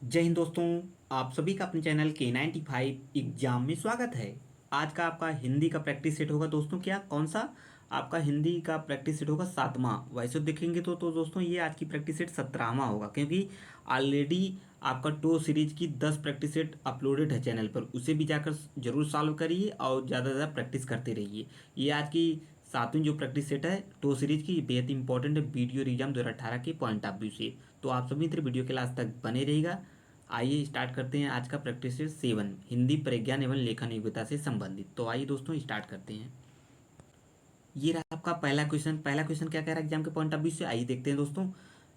जय हिंद दोस्तों। आप सभी का अपने चैनल K95 एग्जाम में स्वागत है। आज का आपका हिंदी का प्रैक्टिस सेट होगा दोस्तों। क्या कौन सा आपका हिंदी का प्रैक्टिस सेट होगा? 7वां। वैसे देखेंगे तो दोस्तों ये आज की प्रैक्टिस सेट 17वां होगा, क्योंकि ऑलरेडी आपका टो सीरीज की 10 प्रैक्टिस सेट अपलोडेड है चैनल पर। उसे भी जाकर जरूर सॉल्व करिए और ज़्यादा से ज़्यादा प्रैक्टिस करते रहिए। ये आज की 7वीं जो प्रैक्टिस सेट है टो सीरीज की, बेहद इंपॉर्टेंट है वीडियो एग्जाम 2018 के पॉइंट ऑफ व्यू से। तो आप सभी मित्र वीडियो के लास्ट तक बने रहिएगा। आइए स्टार्ट करते हैं आज का प्रैक्टिस सेट 7, हिंदी प्रज्ञान एवं लेखन योग्यता से संबंधित। तो आइए दोस्तों स्टार्ट करते हैं। ये रहा आपका पहला क्वेश्चन। पहला क्वेश्चन क्या कह रहा है एग्जाम के पॉइंट ऑफ व्यू से, आइए देखते हैं दोस्तों।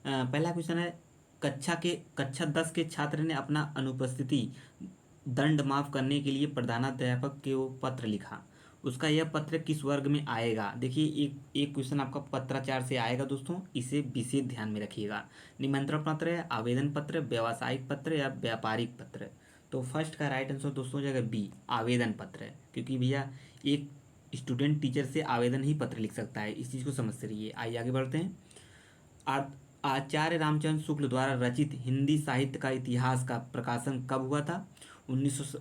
पहला क्वेश्चन है, कक्षा 10 के छात्र ने अपना अनुपस्थिति दंड माफ करने के लिए प्रधानाध्यापक को पत्र लिखा। उसका यह पत्र किस वर्ग में आएगा? देखिए एक एक क्वेश्चन आपका पत्राचार से आएगा दोस्तों, इसे विशेष ध्यान में रखिएगा। निमंत्रण पत्र है, आवेदन पत्र, व्यावसायिक पत्र या व्यापारिक पत्र? तो फर्स्ट का राइट आंसर दोस्तों हो जाएगा बी, आवेदन पत्र। क्योंकि भैया एक स्टूडेंट टीचर से आवेदन ही पत्र लिख सकता है, इस चीज़ को समझते रहिए। आइए आगे बढ़ते हैं। आ- आचार्य रामचंद्र शुक्ल द्वारा रचित हिंदी साहित्य का इतिहास का प्रकाशन कब हुआ था? 1900।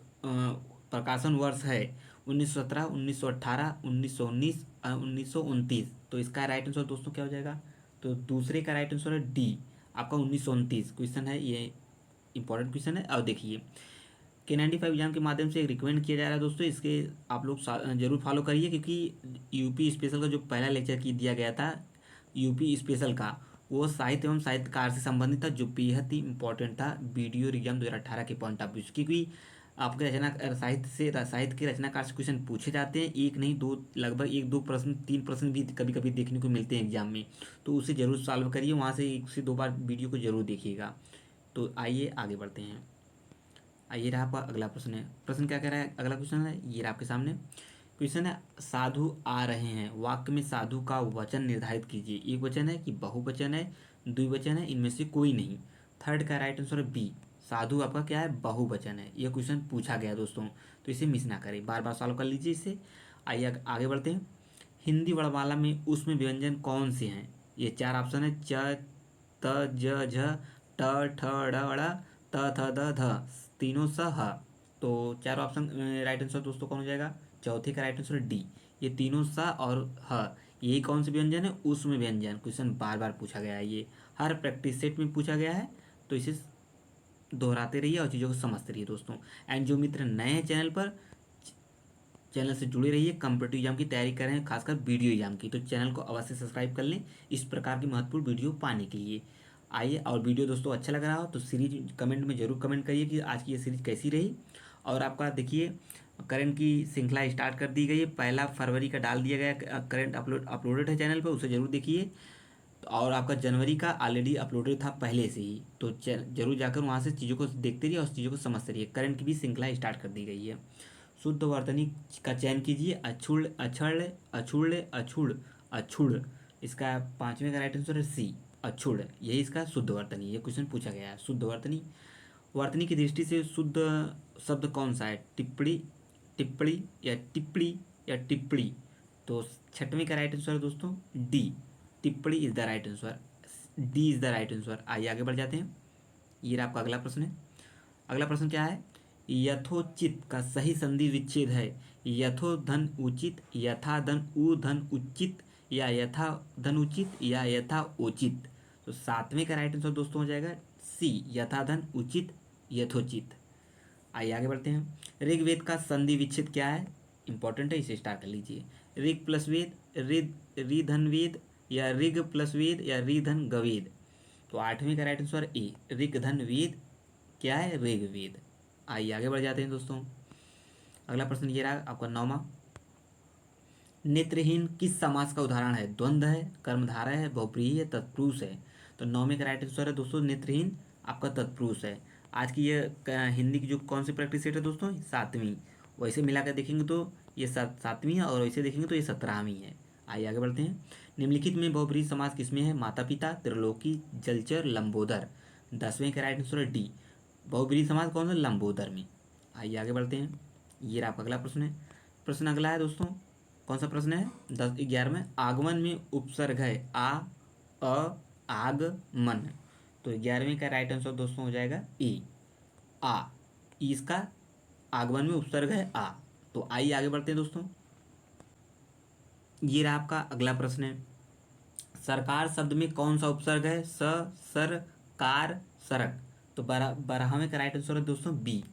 प्रकाशन वर्ष है 1917, 1918, 1919, 1929। तो इसका राइट आंसर दोस्तों क्या हो जाएगा? तो दूसरे का राइट आंसर है डी, आपका 1929 क्वेश्चन है ये। इंपॉर्टेंट क्वेश्चन है। और देखिए K95 एग्जाम के माध्यम से एक रिकमेंड किया जा रहा है दोस्तों, इसके आप लोग जरूर फॉलो करिए, क्योंकि यूपी स्पेशल का जो पहला लेक्चर की दिया गया था यूपी स्पेशल का, वो साहित्य एवं साहित्यकार से संबंधित था, जो बेहद ही इंपॉर्टेंट था वीडियो एग्जाम 2018 के पॉइंट ऑफ व्यू से। क्योंकि आपके साहित्य के रचनाकार से क्वेश्चन पूछे जाते हैं, एक नहीं दो, लगभग एक दो प्रश्न, 3 प्रश्न भी कभी कभी देखने को मिलते हैं एग्जाम में। तो उसे जरूर सॉल्व करिए, वहाँ से 1 से 2 बार वीडियो को जरूर देखिएगा। तो आइए आगे बढ़ते हैं। ये रहा आपका अगला प्रश्न है। प्रश्न क्या कह रहा है? अगला क्वेश्चन है ये रहा आपके सामने। क्वेश्चन है, साधु आ रहे हैं वाक्य में साधु का वचन निर्धारित कीजिए। एक वचन है कि बहुवचन है, द्विवचन है, इनमें से कोई नहीं। थर्ड का राइट आंसर है बी, साधु आपका क्या है? बहुवचन है। यह क्वेश्चन पूछा गया दोस्तों, तो इसे मिस ना करें, बार बार सॉल्व कर लीजिए इसे। आइए आगे बढ़ते हैं। हिंदी वर्णमाला में उसमें व्यंजन कौन से हैं? ये 4 ऑप्शन है, च, त, ज, झ, ट, ठ, ड़, ड़, त, थ, द, ध, तीनों स, ह। तो 4 ऑप्शन राइट आंसर दोस्तों कौन हो जाएगा? चौथे का राइट आंसर डी, ये तीनों स और ह। यही कौन से व्यंजन है? उसमें व्यंजन। क्वेश्चन बार बार पूछा गया है, ये हर प्रैक्टिस सेट में पूछा गया है, तो इसे दोहराते रहिए और चीज़ों को समझते रहिए दोस्तों। एंड जो मित्र नए हैं चैनल पर, चैनल से जुड़े रहिए। कॉम्पिटिटिव एग्जाम की तैयारी कर रहे हैं, खासकर वीडियो एग्जाम की, तो चैनल को अवश्य सब्सक्राइब कर लें इस प्रकार की महत्वपूर्ण वीडियो पाने के लिए। आइए, और वीडियो दोस्तों अच्छा लग रहा हो तो सीरीज कमेंट में जरूर कमेंट करिए कि आज की ये सीरीज कैसी रही। और आपका देखिए करंट की श्रृंखला स्टार्ट कर दी गई है, 1 फरवरी का डाल दिया गया करंट अपलोडेड है चैनल पर, उसे जरूर देखिए। और आपका जनवरी का ऑलरेडी अपलोडेड था पहले से ही, तो जरूर जाकर वहाँ से चीज़ों को देखते रहिए और चीज़ों को समझते रहिए। करंट की भी श्रृंखला स्टार्ट कर दी गई है। शुद्ध वर्तनी का चयन कीजिए। अछुड़, अछड़, अछुड़, अछुड़, अछुड़। इसका 5वें का राइट आंसर है सी, अछुड़। यही इसका शुद्ध वर्तनी, ये क्वेश्चन पूछा गया है। शुद्ध वर्तनी, वर्तनी की दृष्टि से शुद्ध शब्द कौन सा है? टिप्पणी, टिप्पणी या टिप्पणी या टिप्पणी? तो 6वें का राइट आंसर है दोस्तों डी, टिप्पणी is the right answer. D is the right answer. आइए आगे बढ़ जाते हैं। ये रहा आपका अगला प्रश्न है। अगला प्रश्न क्या है? यथोचित का सही संधि विच्छेद है यथो धन उचित, यथा धन उ धन उचित, या यथा धन उचित, या यथा उचित? तो 7वें का राइट आंसर दोस्तों हो जाएगा सी, यथा धन उचित, यथोचित। आइए आगे बढ़ते हैं। ऋग्वेद का संधि विच्छेद क्या है? इंपॉर्टेंट है, इसे स्टार्ट कर लीजिए। ऋग प्लस वेद, रिधन वेद, या ऋग प्लस वेद, या रिधन गवेद? तो 8वें का राइट आंसर ए, ऋग धन वेद क्या है? ऋग्वेद। आइए आगे बढ़ जाते हैं दोस्तों। अगला प्रश्न ये रहा आपका 9वां। नेत्रहीन किस समास का उदाहरण है? द्वंद्व है, कर्मधारय है, बहुप्रिय है, तत्पुरुष है? तो 9वें का राइट आंसर है दोस्तों नेत्रहीन आपका तत्पुरुष है। आज की ये हिंदी की जो कौन सी प्रैक्टिस सेट है दोस्तों? 7वीं। वैसे मिलाकर देखेंगे तो ये 7वीं है, और वैसे देखेंगे तो ये 17वीं है। आइए आगे बढ़ते हैं। निम्नलिखित में बहुब्रीहि समास किसमें है? माता पिता, त्रिलोकी, जलचर, लंबोदर? 10वें का राइट आंसर है डी, बहुब्रीहि समास कौन सा? लंबोदर में। आइए आगे बढ़ते हैं। ये रहा आपका अगला प्रश्न है। प्रश्न अगला है दोस्तों, कौन सा प्रश्न है? 11 में आगमन में उपसर्ग है आ, अ, आग, मन। तो 11वें का राइट आंसर दोस्तों हो जाएगा ए, आ। इसका आगमन में उपसर्ग है आ। तो आइए आगे बढ़ते हैं दोस्तों। ये रहा आपका अगला प्रश्न है, सरकार शब्द में कौन सा उपसर्ग है? स, सर, कार, सरक। तो 12वें का राइट आंसर है दोस्तों बी।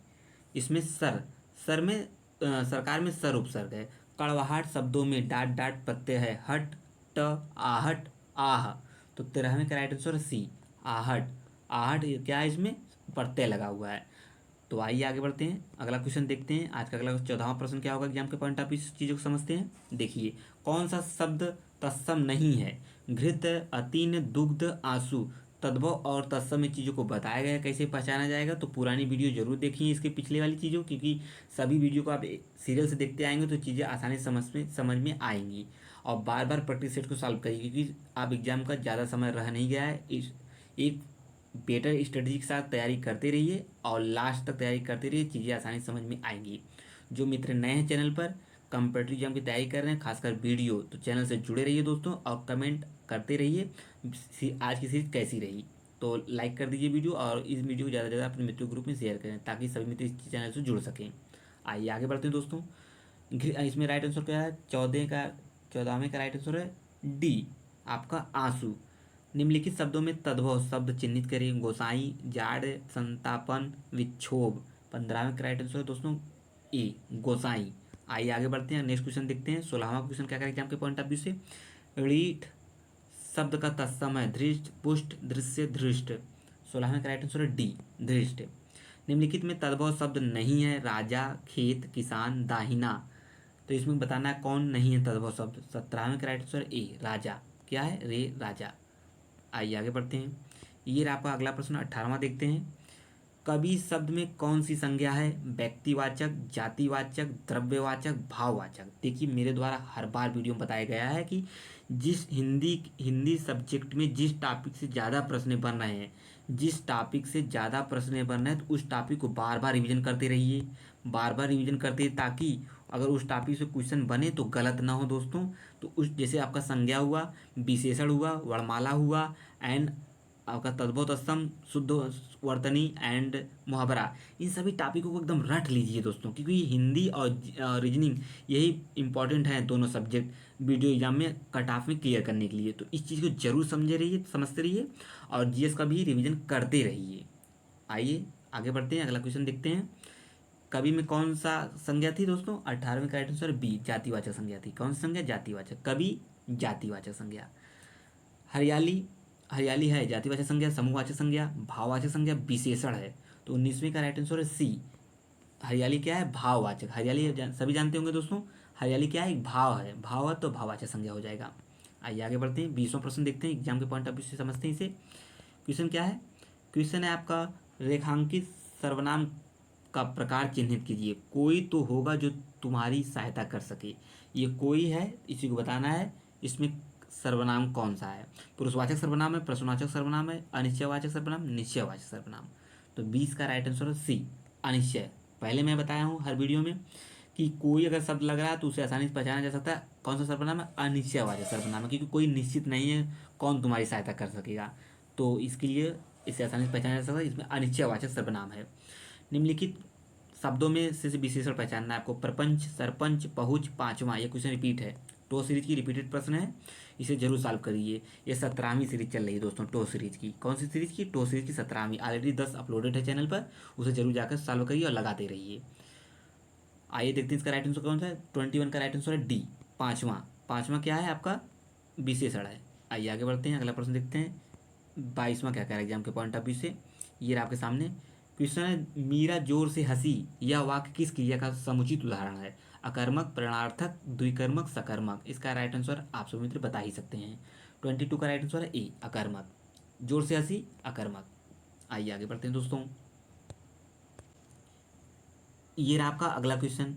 इसमें सर, सर में सरकार में सर उपसर्ग है। कड़वाहट शब्दों में डाट डाट प्रत्यय है, हट, ट, आहट, आह। तो 13वें का राइट आंसर है सी, आहट। आहट क्या है? इसमें प्रत्यय लगा हुआ है। तो आइए आगे बढ़ते हैं, अगला क्वेश्चन देखते हैं। आज का अगला 14वां प्रश्न क्या होगा एग्जाम के पॉइंट ऑफ व्यू से, चीज़ों को समझते हैं। देखिए, कौन सा शब्द तत्सम नहीं है? घृत, अतीन, दुग्ध, आंसू। तद्भव और तत्सम में चीज़ों को बताया गया है, कैसे पहचाना जाएगा। तो पुरानी वीडियो जरूर देखिए इसके पिछले वाली चीज़ों, क्योंकि सभी वीडियो को आप सीरियल से देखते आएंगे तो चीज़ें आसानी से समझ में आएंगी। और बार बार प्रैक्टिस सेट को सॉल्व करिए, क्योंकि आप एग्जाम का ज़्यादा समय रह नहीं गया है। एक बेटर स्ट्रेटजी के साथ तैयारी करते रहिए और लास्ट तक तैयारी करते रहिए, चीज़ें आसानी समझ में आएंगी। जो मित्र नए हैं चैनल पर, कॉम्पिटिटिव एग्जाम की तैयारी कर रहे हैं खासकर वीडियो, तो चैनल से जुड़े रहिए दोस्तों और कमेंट करते रहिए आज की सीरीज कैसी रही। तो लाइक कर दीजिए वीडियो, और इस वीडियो को ज़्यादा से ज़्यादा अपने मित्रों ग्रुप में शेयर करें ताकि सभी मित्र इस चैनल से जुड़ सकें। आइए आगे बढ़ते हैं दोस्तों। इसमें राइट आंसर क्या है? 14वें का राइट आंसर है डी, आपका आंसू। निम्नलिखित शब्दों में तद्भव शब्द चिन्हित करिए। गोसाई, जाड़, संतापन, विक्षोभ। 15वें का राइट आंसर है दोस्तों ए, गोसाई। आइए आगे बढ़ते हैं, नेक्स्ट क्वेश्चन देखते हैं। 16वां क्वेश्चन क्या करें एग्जाम के पॉइंट ऑफ व्यू से। रीठ शब्द का तत्सम है धृष्ट, पुष्ट, दृश्य, धृष्ट। 16वें का राइट आंसर है डी, धृष्ट। निम्नलिखित में तद्भव शब्द नहीं है। राजा, खेत, किसान, दाहिना। तो इसमें बताना है कौन नहीं है तद्भव शब्द। 17वें का राइट आंसर ए, राजा। क्या है? रे, राजा। आइए आगे बढ़ते हैं। ये रहा आपका अगला प्रश्न 18वां देखते हैं। कवि शब्द में कौन सी संज्ञा है? व्यक्तिवाचक, जातिवाचक, द्रव्यवाचक, भाववाचक। देखिए, मेरे द्वारा हर बार वीडियो में बताया गया है कि जिस हिंदी सब्जेक्ट में जिस टॉपिक से ज़्यादा प्रश्न बन रहे हैं, जिस टॉपिक से ज़्यादा प्रश्न बन रहे हैं, तो उस टॉपिक को बार बार रिवीजन करते रहिए, बार बार रिवीजन करते रहिए, ताकि अगर उस टॉपिक से क्वेश्चन बने तो गलत ना हो दोस्तों। तो उस जैसे आपका संज्ञा हुआ, विशेषण हुआ, वर्णमाला हुआ, एंड आपका तद्भव तत्सम, शुद्ध वर्तनी एंड मुहावरा, इन सभी टॉपिकों को एकदम रट लीजिए दोस्तों, क्योंकि हिंदी और रीजनिंग यही इंपॉर्टेंट है, दोनों सब्जेक्ट वीडियो एग्जाम में कट ऑफ में क्लियर करने के लिए। तो इस चीज़ को जरूर समझते रहिए और जीएस का भी रिवीजन करते रहिए। आइए आगे बढ़ते हैं, अगला क्वेश्चन देखते हैं। कवि में कौन सा संज्ञा थी दोस्तों? 18वें का राइट आंसर बी, जातिवाचक संज्ञा थी। कौन सी संज्ञा? जातिवाचक। कवि जातिवाचक संज्ञा। हरियाली, हरियाली है जातिवाचक संज्ञा, समूहवाचक संज्ञा, भाववाचक संज्ञा, विशेषण है। तो 19वें का राइट आंसर है सी, हरियाली क्या है? भाववाचक। हरियाली सभी जानते होंगे दोस्तों, हरियाली क्या है? एक भाव है, भाव है तो भाववाचक संज्ञा हो जाएगा। आइए आगे बढ़ते हैं, 20वां प्रश्न देखते हैं, एग्जाम के पॉइंट ऑफ व्यू से समझते हैं इसे। क्वेश्चन क्या है? क्वेश्चन है आपका, रेखांकित सर्वनाम का प्रकार चिन्हित कीजिए। कोई तो होगा जो तुम्हारी सहायता कर सके। ये कोई है, इसी को बताना है। इसमें सर्वनाम कौन सा है? पुरुषवाचक सर्वनाम है, प्रश्नवाचक सर्वनाम है, अनिश्चयवाचक सर्वनाम, निश्चयवाचक सर्वनाम। तो 20 का राइट आंसर है सी, अनिश्चय। पहले मैं बताया हूँ हर वीडियो में कि कोई अगर शब्द लग रहा है तो उसे आसानी से पहचाना जा सकता है। कौन सा सर्वनाम है? अनिश्चयवाचक सर्वनाम है, क्योंकि कोई निश्चित नहीं है कौन तुम्हारी सहायता कर सकेगा, तो इसके लिए इसे आसानी से पहचाना जा सकता है। इसमें अनिश्चयवाचक सर्वनाम है। निम्नलिखित शब्दों में से विशेषण पहचानना है आपको। प्रपंच, सरपंच, पहुँच, पांचवा। ये क्वेश्चन रिपीट है, टो सीरीज की रिपीटेड प्रश्न है, इसे जरूर सॉल्व करिए। ये 17वीं सीरीज चल रही है दोस्तों, टो सीरीज की। कौन सी सीरीज की? टो सीरीज की 17वीं। ऑलरेडी 10 अपलोडेड है चैनल पर, उसे जरूर जाकर सॉल्व करिए और लगाते रहिए। आइए देखते हैं इसका राइट आंसर कौन सा है। 21 का राइट आंसर है डी, पाँचवा। पाँचवा क्या है आपका? विशेषण है। आइए आगे बढ़ते हैं, अगला प्रश्न देखते हैं। 22वां क्या कह रहा है एग्जाम के पॉइंट ऑफ व्यू से, ये रहा आपके सामने। क्वेश्चन है, मीरा जोर से हंसी, यह वाक्य किस क्रिया का समुचित उदाहरण है? अकर्मक, प्रणार्थक, द्विकर्मक, सकर्मक। इसका राइट आंसर आप सभी मित्र बता ही सकते हैं। 22 का राइट आंसर है ए, अकर्मक। जोर से हंसी, अकर्मक। आइए आगे बढ़ते हैं दोस्तों। ये रहा आपका अगला क्वेश्चन।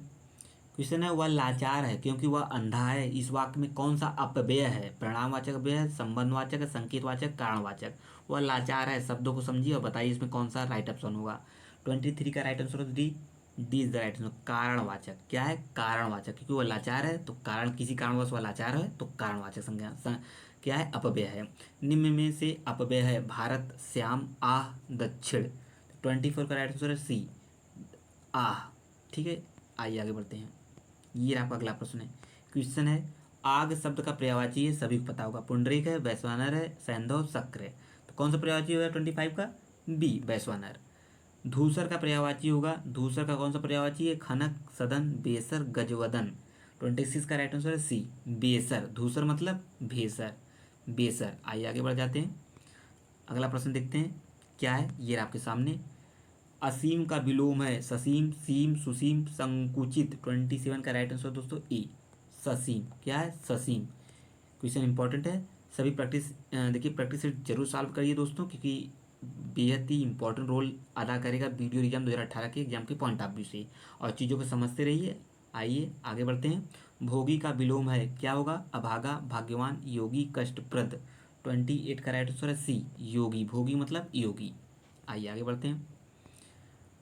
क्वेश्चन है, वह लाचार है क्योंकि वह अंधा है। इस वाक्य में कौन सा अपव्यय है? परिणामवाचक अव्यय है, संबंधवाचक है, संकेतवाचक, कारणवाचक। वह लाचार है, शब्दों को समझिए और बताइए इसमें कौन सा राइट ऑप्शन होगा। 23 का right answer D, D is the right answer, कारणवाचक। क्या है? कारणवाचक, क्योंकि वह लाचार है तो कारण, किसी कारणवश वह लाचार है तो कारणवाचक संज्ञा क्या है, अपव्यय है। निम्न में से अपव्यय है भारत, श्याम, आह, दक्षिण। 24 का राइट आंसर है सी, आह। ठीक है, आइए आगे बढ़ते हैं। ये आपका अगला प्रश्न है। क्वेश्चन है, आग शब्द का पर्यायवाची है, सभी को पता होगा, पुंडरीक है, वैश्वानर है, सैंधव, शक्र है। तो कौन सा पर्यायवाची होगा 25 का, बी, वैश्वानर। धूसर का पर्यायवाची होगा, धूसर का कौन सा पर्यायवाची है, खनक, सदन, बेसर, गजवदन। 26 का राइट आंसर है सी, बेसर। धूसर मतलब भेसर, बेसर। आइए आगे बढ़ जाते हैं। अगला प्रश्न देखते हैं क्या है, ये आपके सामने। असीम का विलोम है ससीम, सीम, सुसीम, संकुचित। 27 का राइट आंसर दोस्तों ए, ससीम। क्या है, ससीम। क्वेश्चन इंपॉर्टेंट है, सभी प्रैक्टिस देखिए, प्रैक्टिस सेट जरूर सॉल्व करिए दोस्तों, क्योंकि बेहद ही इंपॉर्टेंट रोल अदा करेगा वीडियो एग्जाम 2018 के एग्जाम के पॉइंट ऑफ व्यू से, और चीज़ों को समझते रहिए। आइए आगे बढ़ते हैं। भोगी का विलोम है, क्या होगा, अभागा, भाग्यवान, योगी, कष्टप्रद। 28 का राइट आंसर है सी, योगी। भोगी मतलब योगी। आइए आगे बढ़ते हैं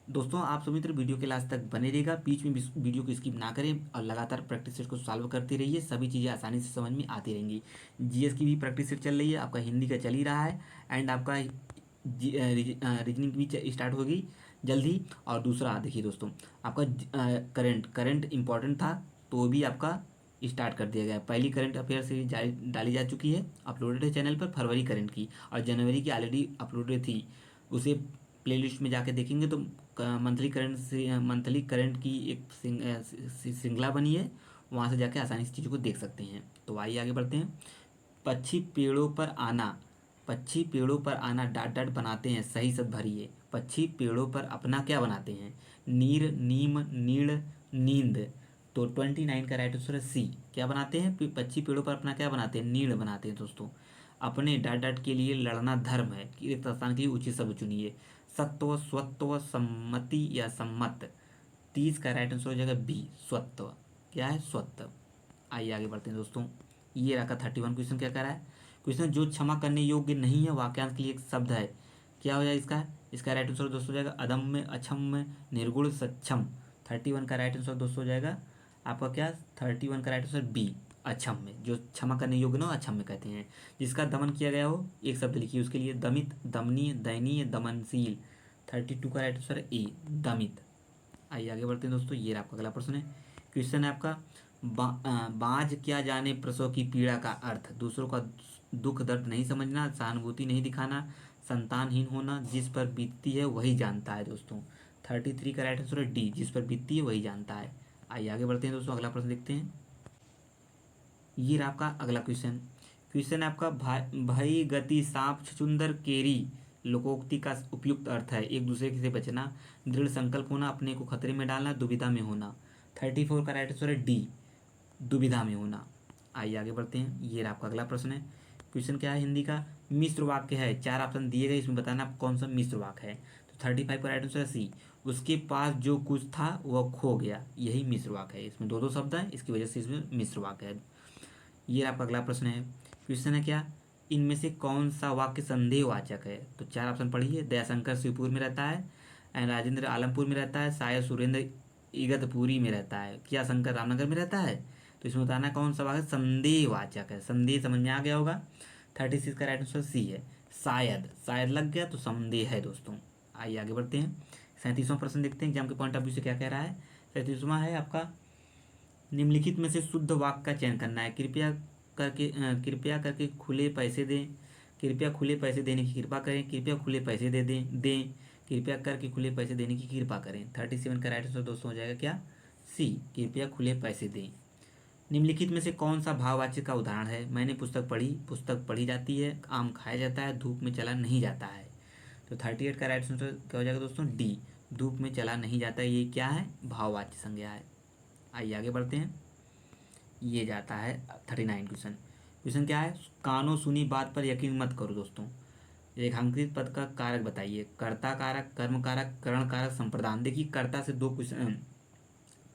दोस्तों। आप सभी मित्र वीडियो के लास्ट तक बने रहिएगा, बीच में वीडियो को स्किप ना करें और लगातार प्रैक्टिस सेट को सॉल्व करते रहिए, सभी चीज़ें आसानी से समझ में आती रहेंगी। जीएस की भी प्रैक्टिस सेट चल रही है, आपका हिंदी का चल ही रहा है, एंड आपका रीजनिंग भी स्टार्ट होगी जल्दी। और दूसरा देखिए दोस्तों, आपका करंट इंपॉर्टेंट था, तो वो भी आपका स्टार्ट कर दिया गया है। पहली करंट अफेयर सीरीज डाली जा चुकी है, अपलोडेड है चैनल पर, फरवरी करंट की, और जनवरी की ऑलरेडी अपलोडेड थी। उसे प्लेलिस्ट में जाके देखेंगे तो मंथली करंट की एक श्रृंखला बनी है, वहाँ से जाके आसानी से चीज़ों को देख सकते हैं। तो आइए आगे बढ़ते हैं। पक्षी पेड़ों पर आना, पक्षी पेड़ों पर आना डाट डाट बनाते हैं, सही शब्द भरिए। पक्षी पेड़ों पर अपना क्या बनाते हैं, नीर, नीम, नीड़, नींद। तो 29 का राइट आंसर है सी, क्या बनाते हैं, पक्षी पेड़ों पर अपना क्या बनाते हैं, नीड़ बनाते हैं दोस्तों। अपने डाट डाट के लिए लड़ना धर्म है, कि एक स्थान के लिए उचित शब्द चुनिए। सत्व, स्वत्व, सम्मति या सम्मत। 30 का राइट आंसर हो जाएगा बी, स्वत्व। क्या है, स्वत्व। आइए आगे बढ़ते हैं दोस्तों। ये रखा 31 क्वेश्चन, क्या कह रहा है, क्वेश्चन जो क्षमा करने योग्य नहीं है वाक्यांश के लिए एक शब्द है, क्या हो जाएगा इसका, इसका राइट आंसर दोस्तों हो जाएगा अदम्य, अक्षम्य, निर्गुण, सक्षम। 31 का राइट आंसर दोस्तों हो जाएगा आपका क्या, 31 का राइट आंसर बी, अक्षम्य। जो क्षमा करने योग्य ना अक्षम्य कहते हैं। जिसका दमन किया गया हो एक शब्द लिखिए उसके लिए, दमित, दमनीय, दयनीय, दमनशील। 32 का राइट आंसर है ए, दमित। आइए आगे बढ़ते हैं दोस्तों। ये आपका अगला प्रश्न है। क्वेश्चन है आपका, बाज क्या जाने प्रसव की पीड़ा का अर्थ, दूसरों का दुख दर्द नहीं समझना, सहानुभूति नहीं दिखाना, संतानहीन होना, जिस पर बीतती है वही जानता है दोस्तों। 33 का राइट आंसर है डी, जिस पर बीतती है वही जानता है। आइए आगे बढ़ते हैं दोस्तों, अगला प्रश्न देखते हैं। ये रहा आपका अगला क्वेश्चन। क्वेश्चन है आपका, भय, गति, सांप, छछूंदर, केरी। लोकोक्ति का उपयुक्त अर्थ है, एक दूसरे से बचना, दृढ़ संकल्प होना, अपने को खतरे में डालना, दुविधा में होना। 34 का राइट आंसर है डी, दुविधा में होना। आइए आगे बढ़ते हैं। ये रहा आपका अगला प्रश्न है। क्वेश्चन क्या है, हिंदी का मिश्र वाक्य है, 4 ऑप्शन दिए गए, इसमें बताना आप कौन सा मिश्र वाक्य है। तो 35 का राइट आंसर है सी, उसके पास जो कुछ था वह खो गया, यही मिश्र वाक्य है। इसमें दो शब्द हैं, इसकी वजह से इसमें मिश्र वाक्य है। ये आपका अगला प्रश्न है। क्वेश्चन है क्या, इनमें से कौन सा वाक्य संदेहवाचक है। तो 4 ऑप्शन पढ़िए, दयाशंकर शिवपुर में रहता है, एंड राजेंद्र आलमपुर में रहता है, शायद सुरेंद्र इगतपुरी में रहता है, क्या शंकर रामनगर में रहता है। तो इसमें बताना कौन सा वाक्य संदेहवाचक है, संदेह समझ में आ गया होगा। 36 का राइट आंसर सी है, शायद, शायद लग गया तो संदेह है दोस्तों। आइए आगे बढ़ते हैं। 37वां प्रश्न देखते हैं एग्जाम के पॉइंट ऑफ व्यू से क्या कह रहा है। 37वां है आपका, निम्नलिखित में से शुद्ध वाक्य का चयन करना है, कृपया करके खुले पैसे दें, कृपया खुले पैसे देने की कृपा करें, कृपया खुले पैसे दें, कृपया करके खुले पैसे देने की कृपा करें। 37 का राइट आंसर दोस्तों हो जाएगा क्या, सी, कृपया खुले पैसे दें। निम्नलिखित में से कौन सा भाववाचक का उदाहरण है, मैंने पुस्तक पढ़ी जाती है, आम खाया जाता है, धूप में चला नहीं जाता है। तो 38 का राइट आंसर क्या हो जाएगा दोस्तों, डी, धूप में चला नहीं जाता है। ये क्या है, भाववाच्य संज्ञा है। आइए आगे बढ़ते हैं। ये जाता है 39 क्वेश्चन। क्वेश्चन क्या है, कानों सुनी बात पर यकीन मत करो दोस्तों। रेखांकित पद का कारक बताइए, कर्ता कारक, कर्म कारक, करण कारक, संप्रदान। देखिए कर्ता से 2 क्वेश्चन,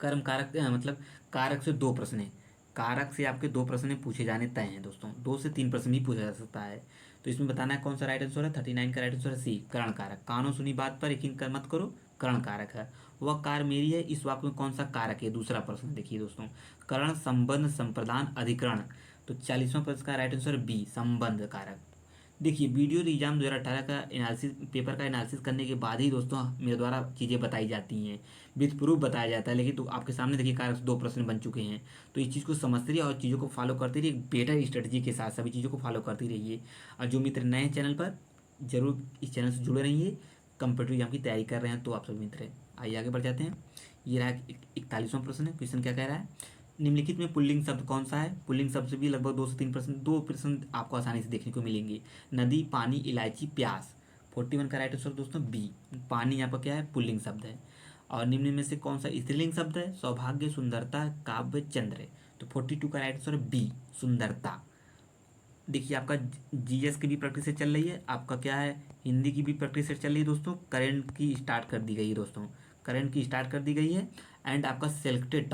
कर्म कारक मतलब कारक से 2 प्रश्न है, कारक से आपके 2 प्रश्न पूछे जाने तय हैं दोस्तों, 2 से 3 प्रश्न भी पूछा जा सकता है। तो इसमें बताना है कौन सा राइट आंसर है। 39 का राइट आंसर है सी, करण कारक। कानों सुनी बात पर यकीन कर मत करो, करण कारक है। वह कार मेरी है, इस वाक्य में कौन सा कारक है, दूसरा प्रश्न देखिए दोस्तों। करण, संबंध, संप्रदान, अधिकरण। तो 40वां प्रश्न का राइट आंसर बी, संबंध कारक। देखिए वीडियो एग्जाम 2018 का एनालिसिस पेपर का एनालिसिस करने के बाद ही दोस्तों मेरे द्वारा चीज़ें बताई जाती हैं, विद प्रूफ बताया जाता है। लेकिन तो आपके सामने देखिए कारक से 2 प्रश्न बन चुके हैं, तो इस चीज़ को समझते रहिए और चीज़ों को फॉलो करते रहिए, बेटर स्ट्रेटजी के साथ सभी चीज़ों को फॉलो करते रहिए। और जो मित्र नए हैं चैनल पर, जरूर इस चैनल से जुड़े रहिए। कंप्यूटर एग्जाम की तैयारी कर रहे हैं तो आप सभी मित्र हैं। आइए आगे बढ़ जाते हैं। ये रहा 41वां प्रश्न है। क्वेश्चन क्या कह रहा है, निम्नलिखित में पुल्लिंग शब्द कौन सा है। पुल्लिंग शब्द से भी लगभग 2 से 3%, 2% आपको आसानी से देखने को मिलेंगे। नदी, पानी, इलायची, प्यास। 41 का राइट आंसर दोस्तों बी, पानी यहाँ पर क्या है, पुल्लिंग शब्द है। और निम्न में से कौन सा स्त्रीलिंग शब्द है, सौभाग्य, सुंदरता, काव्य, चंद्र। तो 42 का राइट आंसर बी, सुंदरता। देखिए आपका जीएस की भी प्रैक्टिस सेट चल रही है, आपका क्या है, हिंदी की भी प्रैक्टिस सेट चल रही है दोस्तों। करंट की स्टार्ट कर दी गई है दोस्तों, करंट की स्टार्ट कर दी गई है। एंड आपका सेलेक्टेड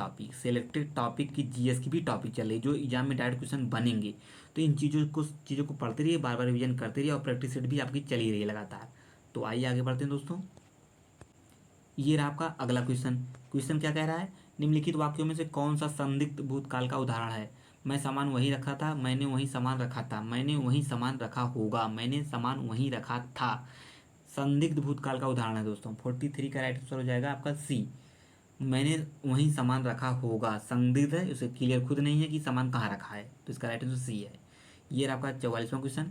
टॉपिक की जीएस की भी टॉपिक चल रही है, जो एग्जाम में डायरेक्ट क्वेश्चन बनेंगे। तो इन चीज़ों को पढ़ते रहिए, बार बार रिविजन करते रहिए और प्रैक्टिस सेट भी आपकी चली रही है लगातार। तो आइए आगे बढ़ते हैं दोस्तों। ये रहा आपका अगला क्वेश्चन। क्वेश्चन क्या कह रहा है, निम्नलिखित वाक्यों में से कौन सा संदिग्ध भूतकाल का उदाहरण है। मैं सामान वहीं रखा था, मैंने वहीं सामान रखा था, मैंने वहीं सामान रखा होगा, मैंने सामान वहीं रखा था। संदिग्ध भूतकाल का उदाहरण है दोस्तों। 43 का राइट आंसर हो जाएगा आपका सी, मैंने वहीं सामान रखा होगा। संदिग्ध है, उसे क्लियर खुद नहीं है कि सामान कहाँ रखा है, तो इसका राइट आंसर सी है। ये रहा आपका 44वां क्वेश्चन।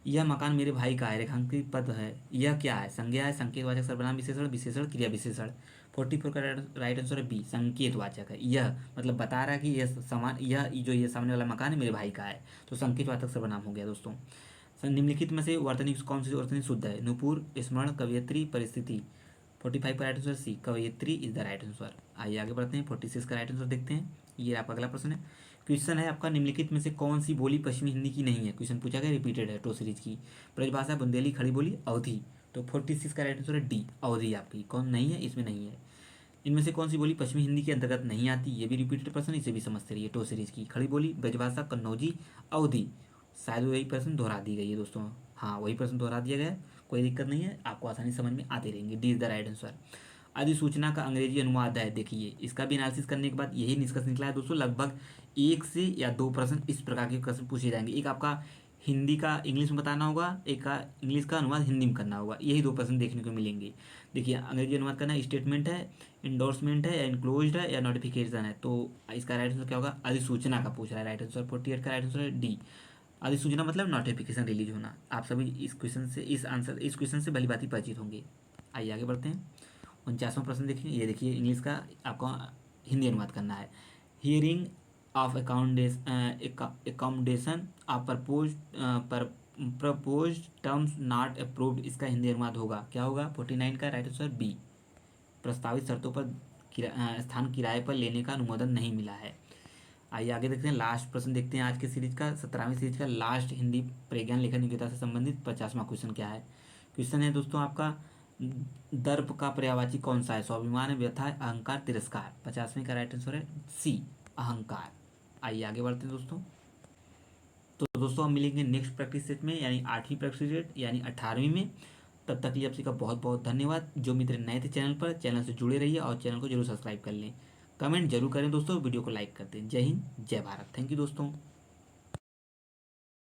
यह मकान मेरे भाई का है, रेखांकित पद है, यह क्या है, संज्ञा है, संकेतवाचक सर्वनाम विशेषण, विशेषण, क्रिया विशेषण। 44 का राइट आंसर है बी, संकेतवाचक है। यह मतलब बता रहा है कि यह सामान, यह जो ये सामने वाला मकान है मेरे भाई का है, तो संकेतवाचक सर्वनाम हो गया दोस्तों। निम्नलिखित में से वर्तनी कौन सी वर्तनी शुद्ध है, नुपुर, स्मरण, कवयित्री, परिस्थिति। 45 का राइट आंसर सी, कवयित्री इज द राइट आंसर। आइए आगे बढ़ते हैं, 46 का राइट आंसर देखते हैं। ये आपका अगला प्रश्न है। क्वेश्चन है आपका, निम्नलिखित में से कौन सी बोली पश्चिमी हिंदी की नहीं है। क्वेश्चन पूछा गया, रिपीटेड है, टो सीरीज की। ब्रजभाषा, बुंदेली, खड़ी बोली, अवधि। तो 46 का राइट आंसर है डी, अवधि आपकी कौन नहीं है, इसमें नहीं है। इनमें से कौन सी बोली पश्चिमी हिंदी के अंतर्गत नहीं आती, ये भी रिपीटेड प्रश्न, इसे भी समझते रहिए। टो सीरीज की खड़ी बोली, ब्रजभाषा, कन्नौजी, अवधि। शायद वही प्रश्न दोहरा दी गई है दोस्तों, हाँ वही प्रश्न दोहरा दिया गया है, कोई दिक्कत नहीं है, आपको आसानी समझ में आते रहेंगे। D is the right answer. अधिसूचना का अंग्रेजी अनुवाद है, देखिए इसका भी एनालिसिस करने के बाद यही निष्कर्ष निकला है दोस्तों, लगभग 1 से 2 प्रश्न इस प्रकार के प्रश्न पूछे जाएंगे। एक आपका हिंदी का इंग्लिश में बताना होगा, एक का इंग्लिश का अनुवाद हिंदी में करना होगा, यही 2 प्रश्न देखने को मिलेंगे। देखिए अंग्रेजी अनुवाद करना, स्टेटमेंट है, इंडोर्समेंट है या इंक्लोज्ड है या नोटिफिकेशन है। तो इसका राइट आंसर क्या होगा, अधिसूचना का पूछ रहा है राइट आंसर। 48 का राइट आंसर है डी, अधिसूचना मतलब नोटिफिकेशन रिलीज होना। आप सभी इस क्वेश्चन से इस क्वेश्चन से भली भांति परिचित होंगे। आइए आगे बढ़ते हैं। 49वां प्रश्न देखिए, ये देखिए इंग्लिश का आपको हिंदी अनुवाद करना है। Hearing of accommodation of propose terms not approved, इसका हिंदी अनुवाद होगा क्या होगा। 49 का राइट आंसर बी, प्रस्तावित शर्तों पर स्थान किराए पर लेने का अनुमोदन नहीं मिला है। आइए आगे देखते हैं, लास्ट प्रश्न देखते हैं आज के सीरीज का, 17वीं सीरीज का लास्ट हिंदी प्रज्ञान लेखन योग्यता से संबंधित 50वां क्वेश्चन क्या है। क्वेश्चन है दोस्तों आपका, दर्प का पर्यायवाची कौन सा है, स्वाभिमान, व्यथा, अहंकार, तिरस्कार। 50वें का राइट आंसर है सी, अहंकार। आइए आगे बढ़ते हैं दोस्तों। तो दोस्तों हम मिलेंगे नेक्स्ट प्रैक्टिस सेट में, यानी 8वीं प्रैक्टिस सेट यानी 18वीं में। तब तक के लिए आप सभी का बहुत बहुत धन्यवाद। जो मित्र नए थे चैनल पर, चैनल से जुड़े रहिए और चैनल को जरूर सब्सक्राइब कर लें, कमेंट जरूर करें दोस्तों, वीडियो को लाइक कर दें। जय हिंद, जय भारत, थैंक यू दोस्तों।